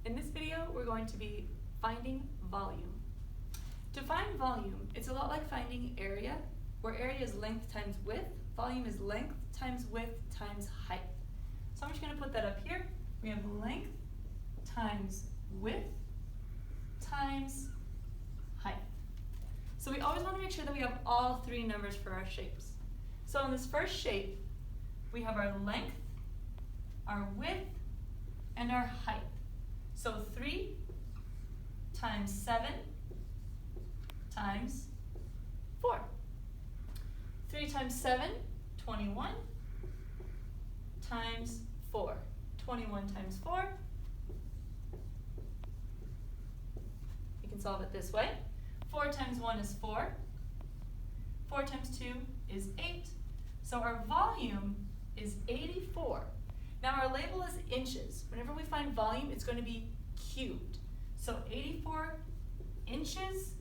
In this video, we're going to be finding volume. To find volume, it's a lot like finding area, where area is length times width, volume is length times width times height. So I'm just going to put that up here. We have length times width times height. So we always want to make sure that we have all three numbers for our shapes. So in this first shape, we have our length, our width, and our height. So 3 times 7 times 4. 3 times 7, 21, times 4. 21 times 4. You can solve it this way. 4 times 1 is 4. 4 times 2 is 8. So our volume is 84. Now our label is inches. Whenever we find volume, it's going to be cubed. So 84 inches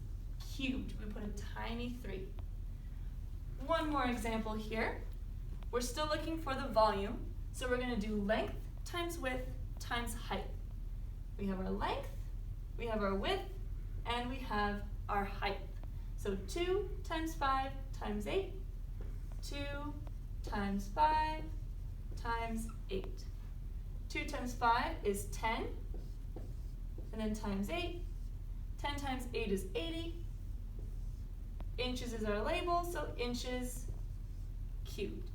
cubed. We put a tiny 3. One more example here. We're still looking for the volume, so we're going to do length times width times height. We have our length, we have our width, and we have our height. So 2 times 5 times 8, 2 times 5 times 8. 2 times 5 is 10, and then times 8. 10 times 8 is 80. Inches is our label, so inches cubed.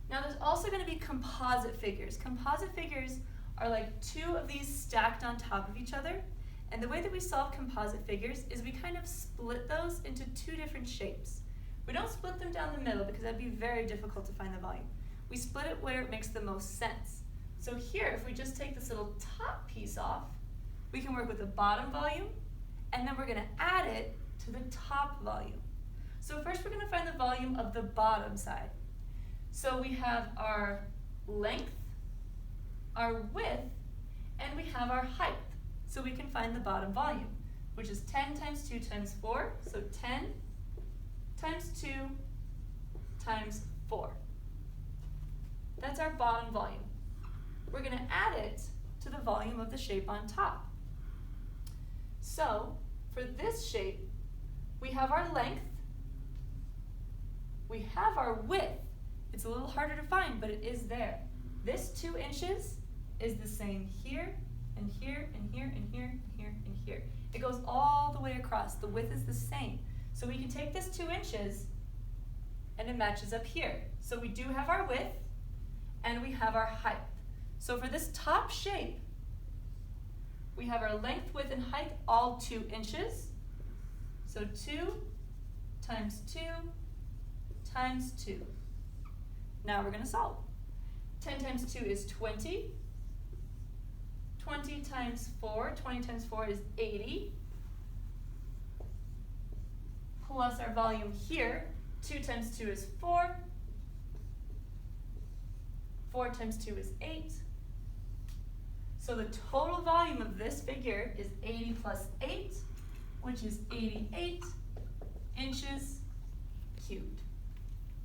Now there's also going to be composite figures. Composite figures are like two of these stacked on top of each other. And the way that we solve composite figures is we kind of split those into two different shapes. We don't split them down the middle because that'd be very difficult to find the volume. We split it where it makes the most sense. So here, if we just take this little top piece off, we can work with the bottom volume, and then we're going to add it to the top volume. So first we're going to find the volume of the bottom side. So we have our length, our width, and we have our height. So we can find the bottom volume, which is 10 times 2 times 4. So 10 times 2 times 4. That's our bottom volume. We're going to add it to the volume of the shape on top. So for this shape, we have our length, we have our width. It's a little harder to find, but it is there. This 2 inches is the same here, and here, and here, and here, and here, and here. It goes all the way across. The width is the same. So we can take this 2 inches, and it matches up here. So we do have our width, and we have our height. So for this top shape, we have our length, width, and height all 2 inches. So 2 times 2 times 2. Now we're going to solve. 10 times 2 is 20. 20 times 4, 20 times 4 is 80. Plus our volume here, 2 times 2 is 4. 4 times 2 is 8. So the total volume of this figure is 80 plus 8, which is 88 inches cubed.